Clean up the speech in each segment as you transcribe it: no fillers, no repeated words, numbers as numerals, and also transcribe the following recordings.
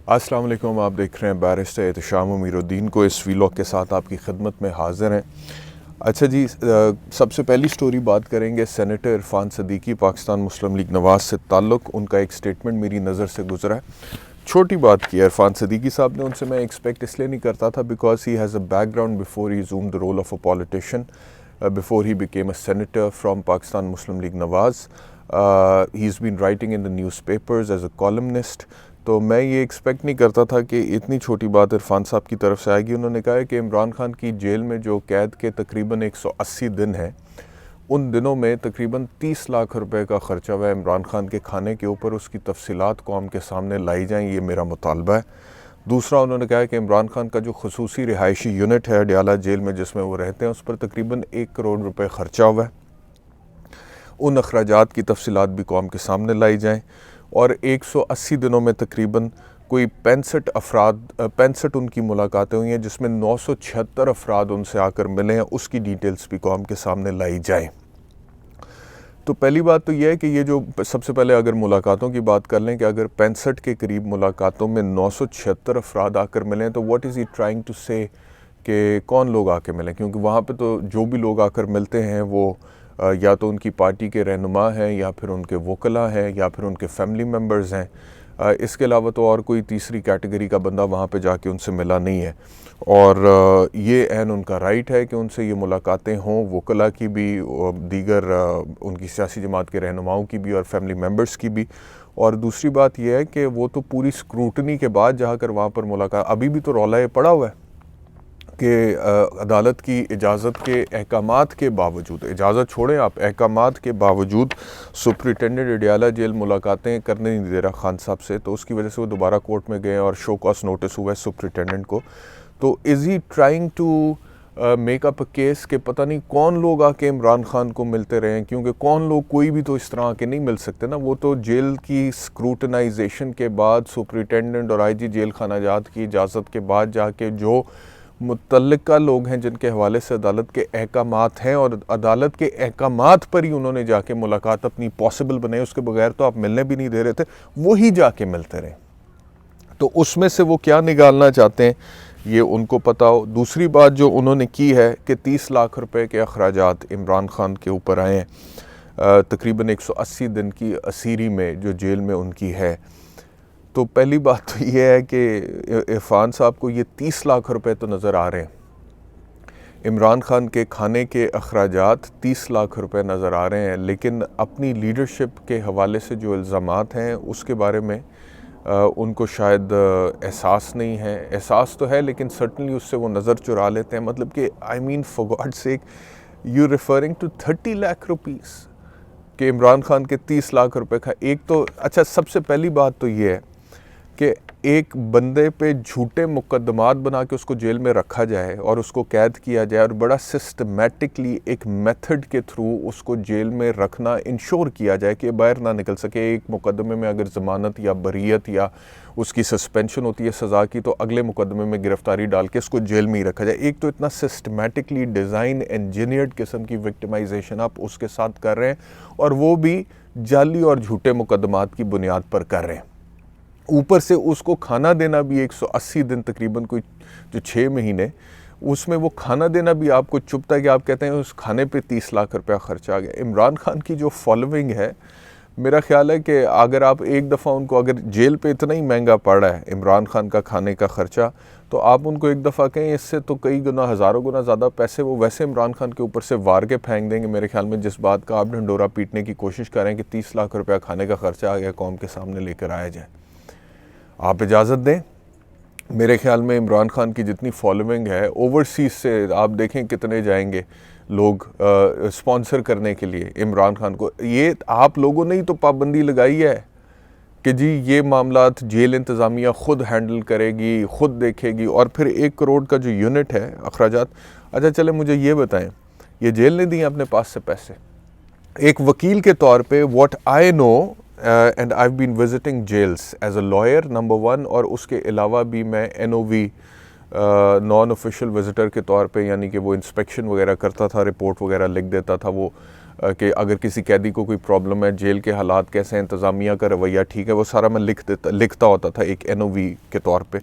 अस्सलाम वालेकुम। आप देख रहे हैं बैरिस्टर एहतशाम अमीरुद्दीन को इस वीलॉग के साथ आपकी खिदमत में हाज़िर हैं। अच्छा जी, सबसे पहली स्टोरी बात करेंगे सेनेटर इरफान सदीकी पाकिस्तान मुस्लिम लीग नवाज़ से ताल्लुक़। उनका एक स्टेटमेंट मेरी नज़र से गुजरा है। छोटी बात की है इरफान सदीकी साहब ने, उनसे मैं एक्सपेक्ट इसलिए नहीं करता था because he has a background before he zoom the role of a politician, before he became a senator from Pakistan Muslim League Nawaz. He is been writing in the newspapers as a columnist. तो मैं ये expect नहीं करता था कि इतनी छोटी बात इरफान साहब की तरफ से आएगी। उन्होंने कहा है कि इमरान खान की जेल में जो कैद के तकरीबन 180 दिन हैं, उन दिनों में तकरीबन 30 लाख रुपए का ख़र्चा हुआ है इमरान खान के खाने के ऊपर। उसकी तफसीलात कौम के सामने लाई जाएँ, ये मेरा मुतालबा है। दूसरा, उन्होंने कहा है कि इमरान खान का जो खसूसी रिहायशी यूनिट है अडयाला जेल में जिसमें वो रहते हैं, उस पर तकरीबन 1 करोड़ रुपये ख़र्चा हुआ है। उन अखराजात की तफसीलात भी कौम के सामने लाई जाएँ। और 180 दिनों में तकरीबन कोई 65 उनकी मुलाकातें हुई हैं जिसमें 976 अफराद उनसे आकर मिले हैं, उसकी डिटेल्स भी कौम के सामने लाई जाएँ। तो पहली बात तो यह है कि ये जो सबसे पहले अगर मुलाकातों की बात कर लें कि अगर 65 के करीब मुलाकातों में 976 अफराद आकर मिले हैं, तो what is he trying to say कि कौन लोग आके मिलें, क्योंकि वहाँ पे तो जो भी लोग आकर मिलते हैं वो या तो उनकी पार्टी के रहनुमा हैं, या फिर उनके वकला हैं, या फिर उनके फैमिली मेम्बर्स हैं। इसके अलावा तो और कोई तीसरी कैटेगरी का बंदा वहाँ पे जाके उनसे मिला नहीं है। और ये एन उनका राइट है कि उनसे ये मुलाकातें हों, वकला की भी, दीगर उनकी सियासी जमात के रहनुमाओं की भी और फैमिली मेम्बर्स की भी। और दूसरी बात यह है कि वो तो पूरी स्क्रूटनी के बाद जाकर वहाँ पर मुलाकात, अभी भी तो रौला ये पड़ा हुआ है कि अदालत की इजाज़त के अहकामात के बावजूद, इजाज़त छोड़ें आप, अहकामात के बावजूद सुपरिटेंडेंट अडयाला जेल मुलाकातें करने नहीं दे रहा खान साहब से। तो उसकी वजह से वो दोबारा कोर्ट में गए और शो कॉज नोटिस हुआ है सुपरिटेंडेंट को। तो is he trying to make up a case कि पता नहीं कौन लोग आके इमरान खान को मिलते रहे हैं, क्योंकि कौन लोग, कोई भी तो इस तरह आके नहीं मिल सकते ना। वो तो जेल की स्क्रूटनाइजेशन के बाद, सुपरिटेंडेंट और IG जेल खानाजात की इजाज़त के बाद जाके जो मुतल्लिका लोग हैं जिनके हवाले से अदालत के अहकामात हैं, और अदालत के अहकामात पर ही उन्होंने जाके मुलाकात अपनी पॉसिबल बनाई, उसके बगैर तो आप मिलने भी नहीं दे रहे थे, वही जाके मिलते रहे। तो उसमें से वो क्या निकालना चाहते हैं ये उनको पता हो। दूसरी बात जो उन्होंने की है कि 30 लाख रुपए के अखराजात इमरान खान के ऊपर आए हैं तकरीबन 180 दिन की असीरी में जो जेल में उनकी है। तो पहली बात तो ये है कि इरफान साहब को ये 30 लाख रुपए तो नज़र आ रहे हैं, इमरान खान के खाने के अखराजात 30 लाख रुपए नज़र आ रहे हैं, लेकिन अपनी लीडरशिप के हवाले से जो इल्ज़ामात हैं उसके बारे में उनको शायद एहसास नहीं है। एहसास तो है लेकिन सर्टनली उससे वो नज़र चुरा लेते हैं। मतलब कि I mean for God sake, you referring to 30 lakh rupees कि इमरान खान के 30 लाख रुपए का। एक तो अच्छा, सबसे पहली बात तो ये है कि एक बंदे पे झूठे मुकदमात बना के उसको जेल में रखा जाए और उसको कैद किया जाए, और बड़ा सिस्टमेटिकली एक मेथड के थ्रू उसको जेल में रखना इंश्योर किया जाए कि बाहर ना निकल सके। एक मुकदमे में अगर ज़मानत या बरीयत या उसकी सस्पेंशन होती है सज़ा की, तो अगले मुकदमे में गिरफ्तारी डाल के इसको जेल में ही रखा जाए। एक तो इतना सिस्टमेटिकली डिज़ाइन इंजीनियर्ड किस्म की विक्टिमाइजेशन आप उसके साथ कर रहे हैं, और वो भी जाली और झूठे मुकदमात की बुनियाद पर कर रहे हैं। ऊपर से उसको खाना देना भी 180 दिन, तकरीबन कोई जो 6 महीने, उसमें वो खाना देना भी आपको चुभता है कि आप कहते हैं उस खाने पे 30 लाख रुपया खर्चा आ गया। इमरान खान की जो फॉलोइंग है, मेरा ख्याल है कि अगर आप एक दफ़ा उनको, अगर जेल पे इतना ही महंगा पड़ रहा है इमरान खान का खाने का ख़र्चा, तो आप उनको एक दफ़ा कहें, इससे तो कई गुना, हज़ारों गुना ज़्यादा पैसे वो वैसे इमरान खान के ऊपर से वार के फेंक देंगे। मेरे ख्याल में जिस बात का आप ढंडोरा पीटने की कोशिश कर रहे हैं कि 30 लाख रुपया खाने का ख़र्चा आ गया, कौम के सामने लेकर आया जाए, आप इजाज़त दें। मेरे ख्याल में इमरान खान की जितनी फॉलोइंग है ओवरसीज़ से, आप देखें कितने जाएंगे लोग स्पॉन्सर करने के लिए इमरान खान को। ये आप लोगों ने ही तो पाबंदी लगाई है कि जी ये मामलात जेल इंतज़ामिया ख़ुद हैंडल करेगी, ख़ुद देखेगी, और फिर 1 करोड़ का जो यूनिट है अखराजात। अच्छा चले, मुझे ये बताएं, ये जेल ने दिए अपने पास से पैसे? एक वकील के तौर पे what I know, and I have been visiting jails as a lawyer number 1, और उसके अलावा भी मैं NOV नॉन ऑफिशियल विजिटर के तौर पे, यानी कि वो इंस्पेक्शन वगैरह करता था, रिपोर्ट वगैरह लिख देता था, वो कि अगर किसी कैदी को कोई प्रॉब्लम है, जेल के हालात कैसे हैं, इंतज़ामिया का रवैया ठीक है, वो सारा मैं लिखता होता था एक NOV के तौर पे।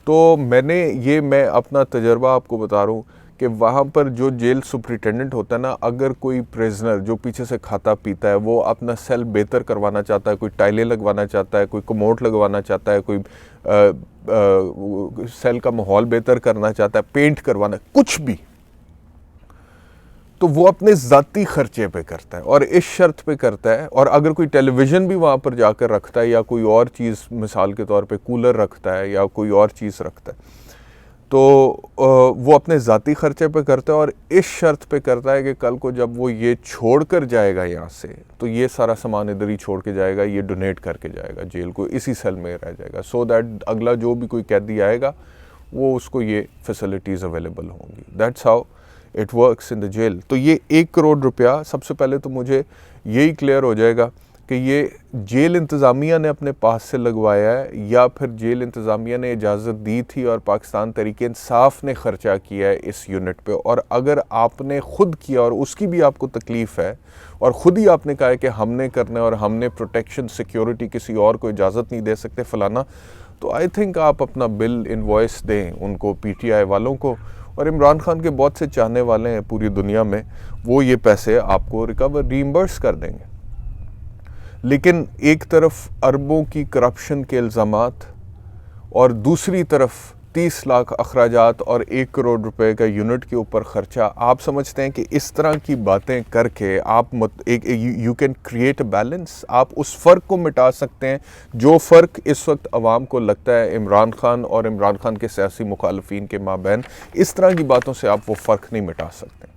तो मैं अपना तजर्बा आपको बता रहा हूँ कि वहाँ पर जो जेल सुपरिटेंडेंट होता है ना, अगर कोई प्रिजनर जो पीछे से खाता पीता है वो अपना सेल बेहतर करवाना चाहता है, कोई टाइलें लगवाना चाहता है, कोई कमोड लगवाना चाहता है, कोई सेल का माहौल बेहतर करना चाहता है, पेंट करवाना, कुछ भी, तो वो अपने ज़ाती खर्चे पे करता है और इस शर्त पे करता है। और अगर कोई टेलीविज़न भी वहाँ पर जाकर रखता है या कोई और चीज़, मिसाल के तौर पे कूलर रखता है या कोई और चीज़ रखता है, तो वो अपने ज़ाती खर्चे पे करता है और इस शर्त पे करता है कि कल को जब वो ये छोड़ कर जाएगा यहाँ से, तो ये सारा सामान इधर ही छोड़ के जाएगा, ये डोनेट करके जाएगा जेल को, इसी सेल में रह जाएगा, सो दैट अगला जो भी कोई कैदी आएगा वो उसको ये फैसिलिटीज़ अवेलेबल होंगी। That's how it works in the jail. तो ये 1 करोड़ रुपया, सबसे पहले तो मुझे यही क्लियर हो जाएगा कि ये जेल इंतज़ामिया ने अपने पास से लगवाया है या फिर जेल इंतज़ामिया ने इजाज़त दी थी और पाकिस्तान तहरीक इंसाफ ने ख़र्चा किया है इस यूनिट पे। और अगर आपने ख़ुद किया और उसकी भी आपको तकलीफ़ है और ख़ुद ही आपने कहा है कि हमने करना है और हमने प्रोटेक्शन सिक्योरिटी किसी और को इजाज़त नहीं दे सकते फ़लाना, तो आई थिंक आप अपना बिल इनवॉइस दें उनको, PTI वालों को। और इमरान खान के बहुत से चाहने वाले हैं पूरी दुनिया में, वो ये पैसे आपको रीइंबर्स कर देंगे। लेकिन एक तरफ अरबों की करप्शन के इल्ज़ामात और दूसरी तरफ 30 लाख अखराजात और 1 करोड़ रुपए का यूनिट के ऊपर ख़र्चा। आप समझते हैं कि इस तरह की बातें करके आप you can create a balance, आप उस फ़र्क को मिटा सकते हैं जो फ़र्क इस वक्त आवाम को लगता है इमरान खान और इमरान खान के सियासी मुखालफिन के माबैन। इस तरह की बातों से आप वो फ़र्क नहीं मिटा सकते।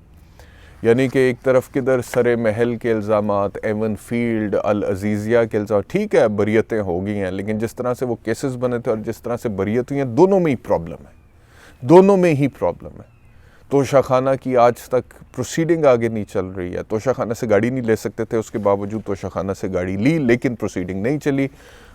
यानी कि एक तरफ किधर सरे महल के इल्ज़ामात, एवन फील्ड, अल अजीज़िया के इल्ज़ाम, ठीक है बरियतें हो गई हैं, लेकिन जिस तरह से वो केसेस बने थे और जिस तरह से बरियत हुई हैं, दोनों में ही प्रॉब्लम है, दोनों में ही प्रॉब्लम है। तोशाखाना की आज तक प्रोसीडिंग आगे नहीं चल रही है। तोशाखाना से गाड़ी नहीं ले सकते थे, उसके बावजूद तोशाखाना से गाड़ी ली, लेकिन प्रोसीडिंग नहीं चली।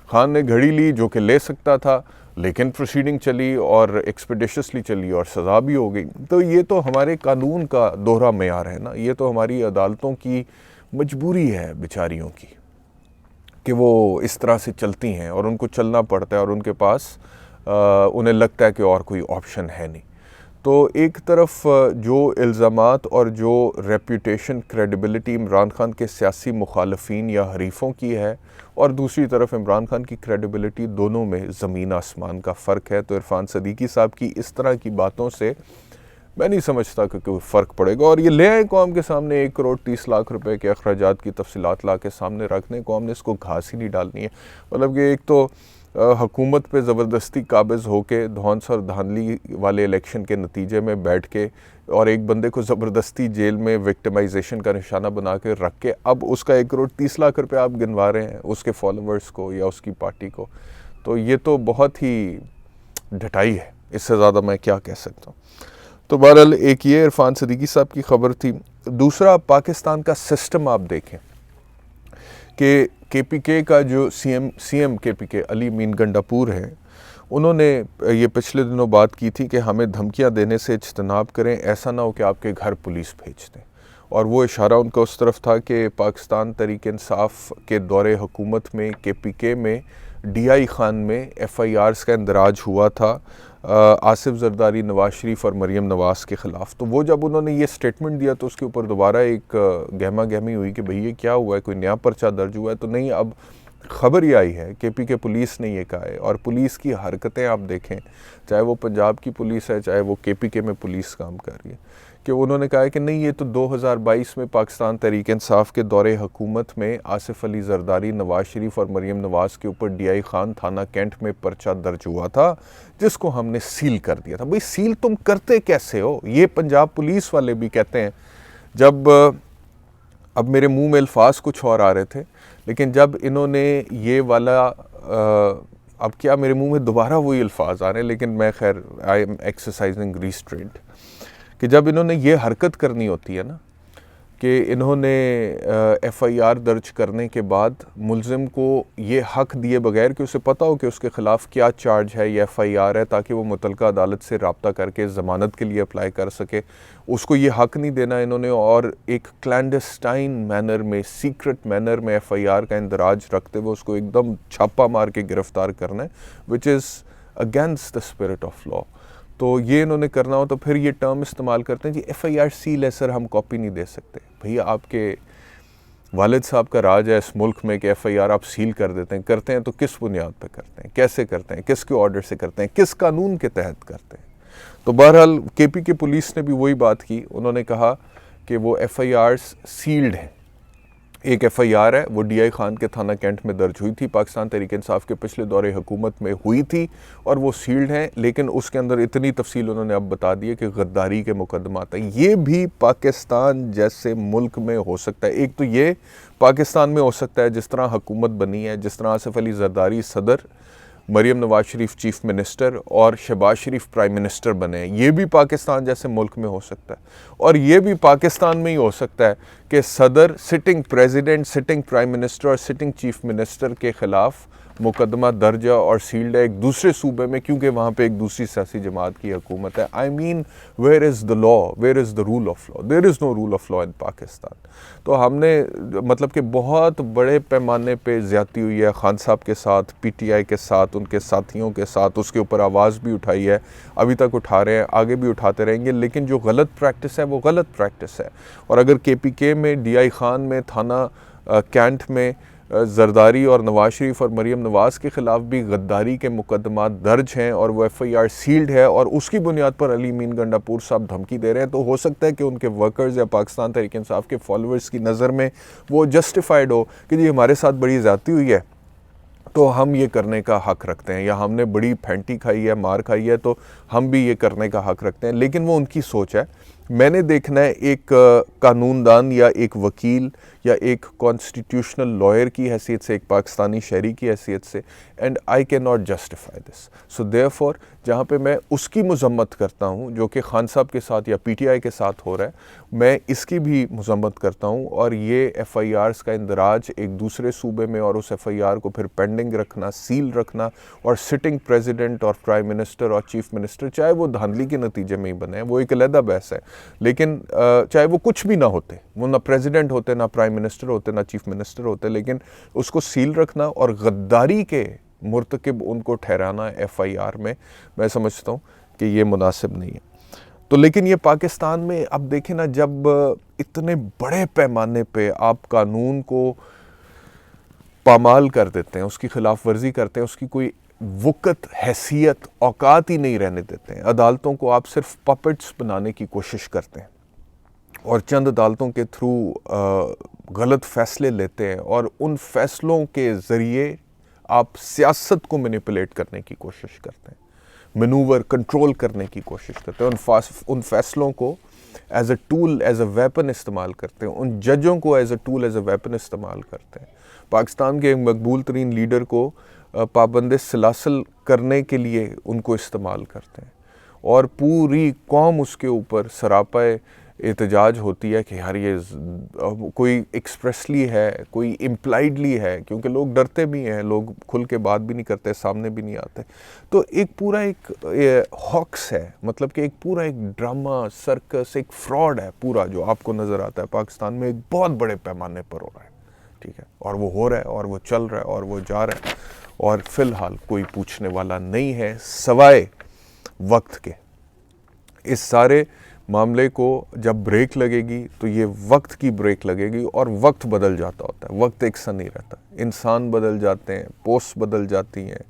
खान ने घड़ी ली जो कि ले सकता था, लेकिन प्रोसीडिंग चली और एक्सपेडिशसली चली और सज़ा भी हो गई। तो ये तो हमारे कानून का दोहरा मेयार है ना, ये तो हमारी अदालतों की मजबूरी है बेचारियों की कि वो इस तरह से चलती हैं और उनको चलना पड़ता है और उनके पास उन्हें लगता है कि और कोई ऑप्शन है नहीं। तो एक तरफ जो इल्ज़ामात और जो रेप्यूटेशन, क्रेडिबिलिटी इमरान खान के सियासी मुखालफिन या हरीफ़ों की है, और दूसरी तरफ इमरान खान की क्रेडिबिलिटी, दोनों में ज़मीन आसमान का फ़र्क है। तो इरफान सदीकी साहब की इस तरह की बातों से मैं नहीं समझता कि कोई फ़र्क पड़ेगा। और ये ले आए कौम के सामने 1 करोड़ 30 लाख रुपए के अखराजात की तफसीलात ला के सामने रखने, कौम ने इसको घास ही नहीं डालनी है। मतलब कि एक तो हुकूमत पे ज़बरदस्ती काबिज़ होके धौंस और धांधली वाले इलेक्शन के नतीजे में बैठ के और एक बंदे को ज़बरदस्ती जेल में विक्टिमाइजेशन का निशाना बना के रख के अब उसका 1 करोड़ 30 लाख रुपए आप गिनवा रहे हैं उसके फॉलोअर्स को या उसकी पार्टी को। तो ये तो बहुत ही ढटाई है, इससे ज़्यादा मैं क्या कह सकता हूँ। तो बहरहाल एक ये इरफान सदीकी साहब की खबर थी। दूसरा, पाकिस्तान का सिस्टम आप देखें कि KPK का जो CM KPK Ali mean Gandapur हैं, उन्होंने ये पिछले दिनों बात की थी कि हमें धमकियां देने से इज्तनाब करें, ऐसा ना हो कि आपके घर पुलिस भेज दें। और वो इशारा उनका उस तरफ था कि पाकिस्तान तहरीक इंसाफ के दौरे हुकूमत में KPK में DI खान में FIRs का इंदराज हुआ था आसिफ जरदारी, नवाज शरीफ और मरीम नवाज़ के ख़िलाफ़। तो वो जब उन्होंने ये स्टेटमेंट दिया तो उसके ऊपर दोबारा एक गहमा गहमी हुई कि भाई ये क्या हुआ है, कोई नया पर्चा दर्ज हुआ है? तो नहीं, अब खबर ये आई है KPK पुलिस ने ये कहा है। और पुलिस की हरकतें आप देखें, चाहे वो पंजाब की पुलिस है, चाहे वो KPK में पुलिस काम कर रही है, कि उन्होंने कहा है कि नहीं, ये तो 2022 में पाकिस्तान तहरीक इंसाफ के दौरे हुकूमत में आसिफ अली जरदारी, नवाज शरीफ और मरीम नवाज़ के ऊपर DI खान थाना कैंट में पर्चा दर्ज हुआ था, जिसको हमने सील कर दिया था। भाई सील तुम करते कैसे हो? ये पंजाब पुलिस वाले भी कहते हैं। जब अब मेरे मुंह में अल्फाज कुछ और आ रहे थे, लेकिन जब इन्होंने ये वाला अब क्या मेरे मुंह में दोबारा वही अल्फाज आ रहे हैं, लेकिन मैं खैर आई एम एक्सरसाइजिंग रिस्ट्रेंट, कि जब इन्होंने ये हरकत करनी होती है ना कि इन्होंने एफआईआर दर्ज करने के बाद मुलजिम को ये हक दिए बगैर कि उसे पता हो कि उसके ख़िलाफ़ क्या चार्ज है या एफआईआर है, ताकि वो मुतलका अदालत से रब्ता करके ज़मानत के लिए अप्लाई कर सके, उसको ये हक नहीं देना इन्होंने, और एक क्लैंडस्टाइन मैनर में, सीक्रेट मैनर में एफआईआर का इंदराज रखते हुए उसको एकदम छापा मार के गिरफ़्तार करना है, which is against the spirit of law. तो ये इन्होंने करना हो तो फिर ये टर्म इस्तेमाल करते हैं जी, एफआईआर सील है सर, हम कॉपी नहीं दे सकते। भैया आपके वालिद साहब का राज है इस मुल्क में कि एफआईआर आप सील कर देते हैं, करते हैं तो किस बुनियाद पे करते हैं, कैसे करते हैं, किसके ऑर्डर से करते हैं, किस कानून के तहत करते हैं। तो बहरहाल केपी के पुलिस ने भी वही बात की, उन्होंने कहा कि वो एफआईआर्स सील्ड हैं। एक एफआईआर है वो डीआई खान के थाना कैंट में दर्ज हुई थी, पाकिस्तान तहरीक इंसाफ के पिछले दौरे हुकूमत में हुई थी, और वो सील्ड हैं, लेकिन उसके अंदर इतनी तफसील उन्होंने अब बता दी है कि गद्दारी के मुकदमात हैं। ये भी पाकिस्तान जैसे मुल्क में हो सकता है। एक तो ये पाकिस्तान में हो सकता है जिस तरह हुकूमत बनी है, जिस तरह आसिफ अली जरदारी सदर, मरीम नवाज शरीफ चीफ मिनिस्टर और शहबाज शरीफ प्राइम मिनिस्टर बने हैं, ये भी पाकिस्तान जैसे मुल्क में हो सकता है। और ये भी पाकिस्तान में ही हो सकता है कि सदर, sitting president, sitting prime minister और सिटिंग चीफ मिनिस्टर के ख़िलाफ़ मुकदमा दर्ज और सील्ड है एक दूसरे सूबे में, क्योंकि वहाँ पे एक दूसरी सियासी जमात की हुकूमत है। I mean where is the law, where is the rule of law? There is no rule of law in Pakistan. तो हमने मतलब कि बहुत बड़े पैमाने पे ज़्यादती हुई है खान साहब के साथ, पीटीआई के साथ, उनके साथियों के साथ, उसके ऊपर आवाज़ भी उठाई है, अभी तक उठा रहे हैं, आगे भी उठाते रहेंगे, लेकिन जो गलत प्रैक्टिस है वो गलत प्रैक्टिस है। और अगर केपीके में, डीआई खान में, थाना कैंट में जरदारी और नवाज शरीफ और मरीम नवाज़ के ख़िलाफ़ भी गद्दारी के मुकदमात दर्ज हैं और वो एफआईआर सील्ड है, और उसकी बुनियाद पर अली मीन गंडापुर साहब धमकी दे रहे हैं, तो हो सकता है कि उनके वर्कर्स या पाकिस्तान तहरीक इंसाफ के फॉलोअर्स की नज़र में वो जस्टिफाइड हो कि जी हमारे साथ बड़ी ज़्यादती हुई है तो हम ये करने का हक़ रखते हैं, या हमने बड़ी फेंटी खाई है, मार खाई है, तो हम भी ये करने का हक़ रखते हैं। लेकिन वो उनकी सोच है। मैंने देखना है एक कानूनदान या एक वकील या एक कॉन्स्टिट्यूशनल लॉयर की हैसियत से, एक पाकिस्तानी शहरी की हैसियत से, and I can not justify this. So therefore जहाँ पे मैं उसकी मजम्मत करता हूँ जो कि खान साहब के साथ या पीटीआई के साथ हो रहा है, मैं इसकी भी मजम्मत करता हूँ। और ये एफआईआर्स का इंदराज एक दूसरे सूबे में और उस एफआईआर को फिर पेंडिंग रखना, सील रखना, और सिटिंग प्रेसिडेंट और प्राइम मिनिस्टर और चीफ मिनिस्टर, चाहे वो धांधली के नतीजे में ही बने, वो एक अलहदा बहस है, लेकिन चाहे वो कुछ भी ना होते, वो ना प्रेसिडेंट होते, ना प्राइम मिनिस्टर होते, ना चीफ मिनिस्टर होते, लेकिन उसको सील रखना और गद्दारी के मुर्तकिब उनको ठहराना एफआईआर में, मैं समझता हूँ कि ये मुनासिब नहीं है। तो लेकिन ये पाकिस्तान में अब देखें ना, जब इतने बड़े पैमाने पे आप कानून को पामाल कर देते हैं, उसकी खिलाफ वर्जी करते हैं, उसकी कोई वक़्त, हैसियत, औकात ही नहीं रहने देते हैं, अदालतों को आप सिर्फ पपेट्स बनाने की कोशिश करते हैं और चंद अदालतों के थ्रू गलत फ़ैसले लेते हैं, और उन फ़ैसलों के ज़रिए आप सियासत को मैनिपुलेट करने की कोशिश करते हैं, मैनूवर, कंट्रोल करने की कोशिश करते हैं, उन फैसलों को as a tool, as a weapon इस्तेमाल करते हैं, उन जजों को as a tool, as a weapon इस्तेमाल करते हैं। पाकिस्तान के एक मकबूल तरीन लीडर को पाबंद सलासल करने के लिए उनको इस्तेमाल करते हैं, और पूरी कौम उसके ऊपर सरापाए एहतजाज होती है कि यार ये कोई एक्सप्रेसली है, कोई इम्प्लाइडली है, क्योंकि लोग डरते भी हैं, लोग खुल के बात भी नहीं करते, सामने भी नहीं आते। तो एक पूरा एक हॉक्स है, मतलब कि एक पूरा एक ड्रामा, सर्कस, एक फ्रॉड है पूरा, जो आपको नज़र आता है पाकिस्तान में एक बहुत बड़े पैमाने पर हो रहा है, ठीक है, और वो हो रहा है और वो चल रहा है और वो जा रहा है, और फ़िलहाल कोई पूछने वाला नहीं है सिवाय वक्त के। इस सारे मामले को जब ब्रेक लगेगी तो ये वक्त की ब्रेक लगेगी, और वक्त बदल जाता होता है, वक्त एक सा नहीं रहता, इंसान बदल जाते हैं, पोस्ट बदल जाती हैं।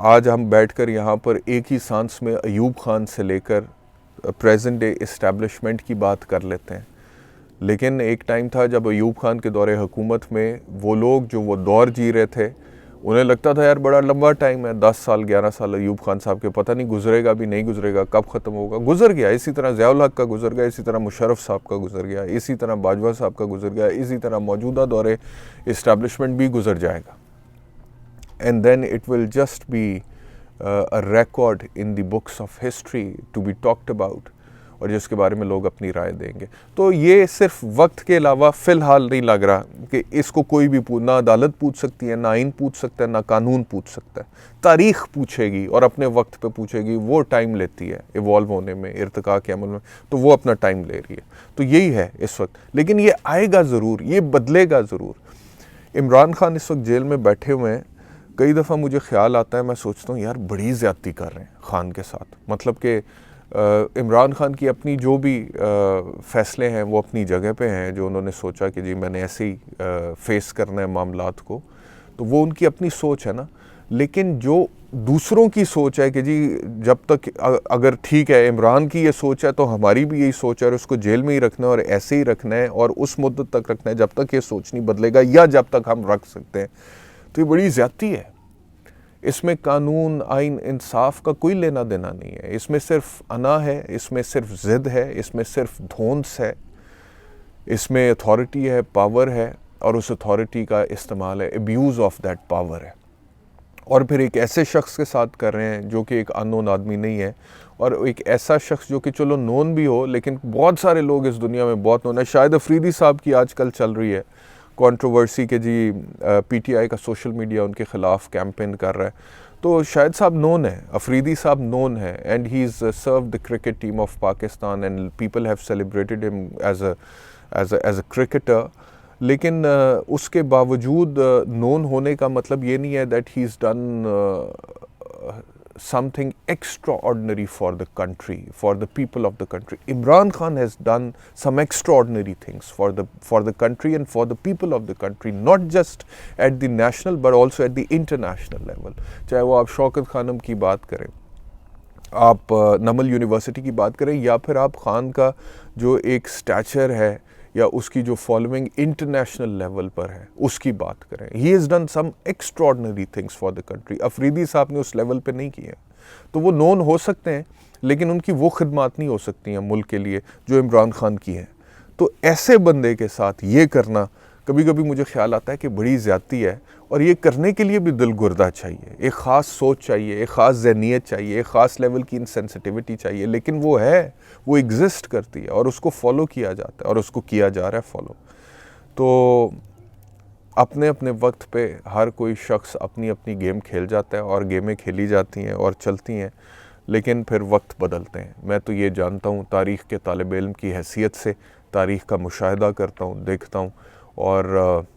आज हम बैठकर यहाँ पर एक ही सांस में अयूब खान से लेकर प्रेजेंट डे इस्टेब्लिशमेंट की बात कर लेते हैं, लेकिन एक टाइम था जब अयूब खान के दौरे हुकूमत में वो लोग जो वो दौर जी रहे थे, उन्हें लगता था यार बड़ा लंबा टाइम है, 10 साल 11 साल अयूब खान साहब के, पता नहीं गुजरेगा भी नहीं गुजरेगा, कब ख़त्म होगा। गुजर गया, इसी तरह ज़ियाउल हक का गुजर गया, इसी तरह मुशर्रफ साहब का गुजर गया, इसी तरह बाजवा साहब का गुजर गया, इसी तरह मौजूदा दौरे इस्टेब्लिशमेंट भी गुजर जाएगा। And then it will just be a record in the books of history to be talked about. और जिसके बारे में लोग अपनी राय देंगे। तो ये सिर्फ वक्त के अलावा फ़िलहाल नहीं लग रहा कि इसको कोई भी ना अदालत पूछ सकती है, ना आइन पूछ सकता है, ना कानून पूछ सकता है। तारीख़ पूछेगी और अपने वक्त पे पूछेगी, वो टाइम लेती है इवॉल्व होने में, इर्तिका के अमल में, तो वो अपना टाइम ले रही है। तो यही है इस वक्त, लेकिन ये आएगा ज़रूर, ये बदलेगा ज़रूर। इमरान खान इस वक्त जेल में बैठे हुए हैं। कई दफ़ा मुझे ख्याल आता है, मैं सोचता हूँ यार बड़ी ज़्यादती कर रहे हैं खान के साथ। मतलब कि इमरान खान की अपनी जो भी फ़ैसले हैं वो अपनी जगह पे हैं, जो उन्होंने सोचा कि जी मैंने ऐसे ही फेस करना है मामलात को, तो वो उनकी अपनी सोच है ना। लेकिन जो दूसरों की सोच है कि जी जब तक अगर ठीक है इमरान की ये सोच है तो हमारी भी यही सोच है और उसको जेल में ही रखना है और ऐसे ही रखना है और उस मुद्दत तक रखना है जब तक ये सोच नहीं बदलेगा या जब तक हम रख सकते हैं, तो ये बड़ी ज़्यादती है। इसमें कानून, आइन, इंसाफ का कोई लेना देना नहीं है। इसमें सिर्फ अना है, इसमें सिर्फ ज़िद है, इसमें सिर्फ धौंस है, इसमें अथॉरिटी है, पावर है और उस अथॉरिटी का इस्तेमाल है, एब्यूज़ ऑफ दैट पावर है। और फिर एक ऐसे शख्स के साथ कर रहे हैं जो कि एक अननोन आदमी नहीं है, और एक ऐसा शख्स जो कि चलो नोन भी हो लेकिन बहुत सारे लोग इस दुनिया में बहुत नोन है। शायद अफरीदी साहब की आजकल चल रही है कंट्रोवर्सी के जी, पीटीआई का सोशल मीडिया उनके ख़िलाफ़ कैंपेन कर रहा है, तो शायद साहब नोन है, अफरीदी साहब नोन है, and he is serve the cricket team of Pakistan and people have celebrated him as a cricketer. लेकिन उसके बावजूद नोन होने का मतलब ये नहीं है that he is done something extraordinary for the country, for the people of the country. Imran Khan has done some extraordinary things for the country and for the people of the country, not just at the national but also at the international level. चाहे वो आप शौकत खानम की बात करें, आप नमल university की बात करें, या फिर आप खान का जो एक स्टैचर है या उसकी जो फॉलोइंग इंटरनेशनल लेवल पर है उसकी बात करें, he has done some extraordinary things for the country. Afridi साहब ने उस लेवल पे नहीं किए, तो वो नोन हो सकते हैं लेकिन उनकी वो खिदमात नहीं हो सकती हैं मुल्क के लिए जो इमरान खान की हैं। तो ऐसे बंदे के साथ ये करना कभी कभी मुझे ख्याल आता है कि बड़ी ज़्यादती है, और ये करने के लिए भी दिल गुर्दा चाहिए, एक ख़ास सोच चाहिए, एक ख़ास ज़हनीत चाहिए, एक ख़ास लेवल की इंसेंसिटिविटी चाहिए, लेकिन वो है, वो एग्जिस्ट करती है और उसको फॉलो किया जाता है और उसको किया जा रहा है फॉलो। तो अपने अपने वक्त पे हर कोई शख्स अपनी अपनी गेम खेल जाता है और गेमें खेली जाती हैं और चलती हैं, लेकिन फिर वक्त बदलते हैं। मैं तो ये जानता हूँ तारीख़ के तालिब इल्म की हैसियत से, तारीख़ का मुशाहिदा करता हूँ, देखता हूँ, और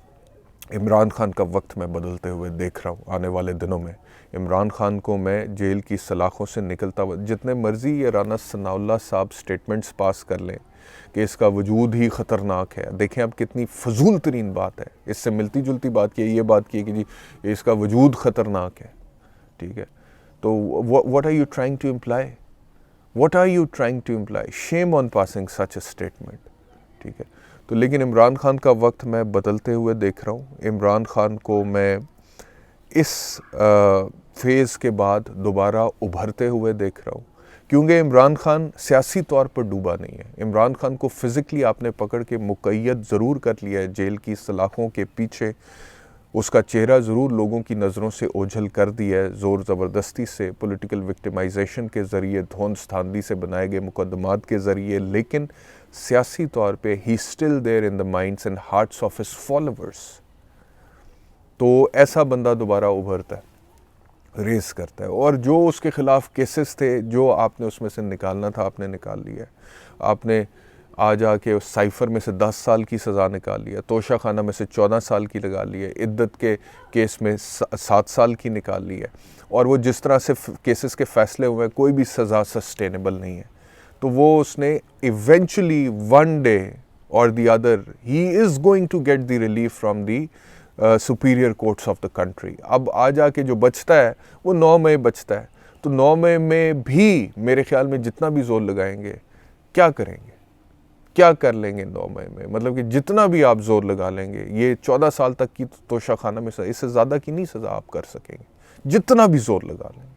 इमरान खान का वक्त मैं बदलते हुए देख रहा हूँ। आने वाले दिनों में इमरान खान को मैं जेल की सलाखों से निकलता हुआ, जितने मर्ज़ी ये राना सनाउल्लाह साहब स्टेटमेंट्स पास कर लें कि इसका वजूद ही ख़तरनाक है, देखें अब कितनी फजूल तरीन बात है, इससे मिलती जुलती बात की है, ये बात की है कि जी इसका वजूद ख़तरनाक है, ठीक है। तो what are you trying to imply, what are you trying to imply? Shame on passing such a statement, ठीक है। तो लेकिन इमरान खान का वक्त मैं बदलते हुए देख रहा हूँ। इमरान खान को मैं इस फेज़ के बाद दोबारा उभरते हुए देख रहा हूँ, क्योंकि इमरान खान सियासी तौर पर डूबा नहीं है। इमरान खान को फ़िज़िकली आपने पकड़ के मुक़य्यद ज़रूर कर लिया है जेल की सलाखों के पीछे, उसका चेहरा ज़रूर लोगों की नज़रों से ओझल कर दिया है, ज़ोर ज़बरदस्ती से, पॉलिटिकल विक्टिमाइजेशन के ज़रिए, धौंस धांधी से बनाए गए मुकदमात के ज़रिए, लेकिन सियासी तौर पे he still there in the minds and hearts of his followers. तो ऐसा बंदा दोबारा उभरता है, रेस करता है, और जो उसके ख़िलाफ़ केसेस थे जो आपने उसमें से निकालना था आपने निकाल लिया। आपने आ जाके उस साइफ़र में से 10 साल की सज़ा निकाल लिया, तोशा खाना में से 14 साल की लगा ली है, इद्दत के केस में 7 साल की निकाल ली है, और वो जिस तरह से केसेस के फ़ैसले हुए कोई भी सज़ा सस्टेनेबल नहीं है। तो वो उसने इवेंचुअली वन डे और the other he is going to get the relief from the superior courts of the country. अब आ जाके जो बचता है वो 9 मई बचता है, तो 9 मई में भी मेरे ख्याल में जितना भी जोर लगाएंगे, क्या करेंगे, क्या कर लेंगे 9 मई में? मतलब कि जितना भी आप जोर लगा लेंगे, ये 14 साल तक की तोशा खाना में इससे ज़्यादा की नहीं सज़ा आप कर सकेंगे, जितना भी जोर लगा लेंगे।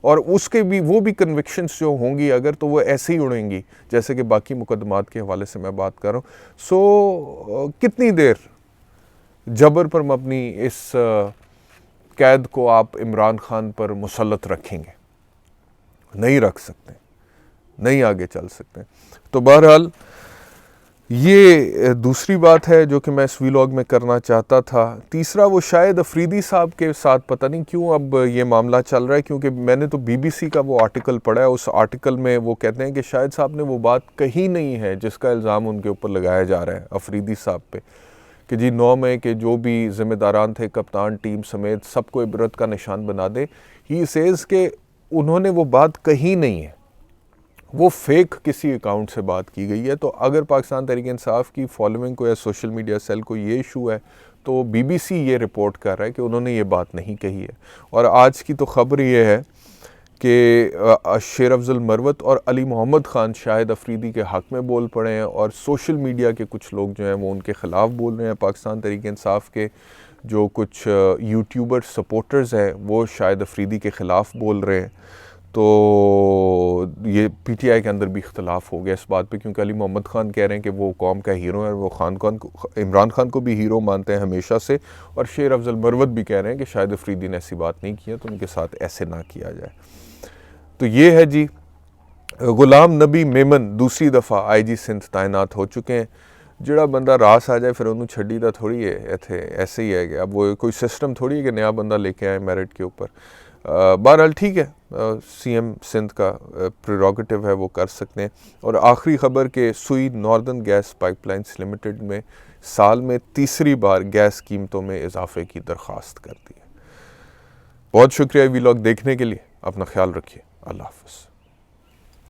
और उसके भी वो भी कन्विक्शंस जो होंगी अगर, तो वो ऐसे ही उड़ेंगी जैसे कि बाकी मुकदमात के हवाले से मैं बात कर रहा हूँ। सो कितनी देर जबर पर मबनी इस कैद को आप इमरान खान पर मुसल्लत रखेंगे? नहीं रख सकते। नहीं आगे चल सकते। तो बहरहाल ये दूसरी बात है जो कि मैं इस वीलॉग में करना चाहता था। तीसरा, वो शाहिद अफरीदी साहब के साथ पता नहीं क्यों अब ये मामला चल रहा है, क्योंकि मैंने तो बीबीसी का वो आर्टिकल पढ़ा है। उस आर्टिकल में वो कहते हैं कि शाहिद साहब ने वो बात कही नहीं है जिसका इल्ज़ाम उनके ऊपर लगाया जा रहा है अफरीदी साहब पे, कि जी 9 मई के जो भी ज़िम्मेदारान थे, कप्तान, टीम समेत सबको इबरत का निशान बना दे। ही सेज़ के उन्होंने वो बात कही नहीं है, वो फेक किसी अकाउंट से बात की गई है। तो अगर पाकिस्तान तहरीक इंसाफ की फॉलोइंग को या सोशल मीडिया सेल को ये इशू है, तो बीबीसी ये रिपोर्ट कर रहा है कि उन्होंने ये बात नहीं कही है। और आज की तो खबर ये है कि शेर अफजल मरवत और अली मोहम्मद ख़ान शाहिद अफरीदी के हक़ में बोल पड़े हैं, और सोशल मीडिया के कुछ लोग जो हैं वो उनके ख़िलाफ़ बोल रहे हैं। पाकिस्तान तहरीक इंसाफ के जो कुछ यूट्यूबर सपोर्टर्स हैं वो शाहिद अफरीदी के ख़िलाफ़ बोल रहे हैं। तो ये पीटीआई के अंदर भी इख्तलाफ हो गया इस बात पे, क्योंकि अली मोहम्मद ख़ान कह रहे हैं कि वो कौम का हीरो है, वो इमरान खान को भी हीरो मानते हैं हमेशा से, और शेर अफजल मरवत भी कह रहे हैं कि शाहिद अफरीदी ने ऐसी बात नहीं की है तो उनके साथ ऐसे ना किया जाए। तो ये है जी। गुलाम नबी मेमन दूसरी दफ़ा IG सिंध तैनात हो चुके हैं। जोड़ा बंदा रास आ जाए फिर उन्होंने छड़ी दा थोड़ी है, इतने ऐसे ही है कि अब वो कोई सिस्टम थोड़ी है कि नया बंदा लेके आए मेरिट के ऊपर। बहरहाल ठीक है, CM सिंध का प्रेरोगेटिव है, वो कर सकते हैं। और आखिरी ख़बर के सुई नॉर्दर्न गैस पाइपलाइंस लिमिटेड में साल में तीसरी बार गैस कीमतों में इजाफे की दरख्वास्त कर दी है। बहुत शुक्रिया वीलॉग देखने के लिए, अपना ख्याल रखिए, अल्लाह हाफ़िज़।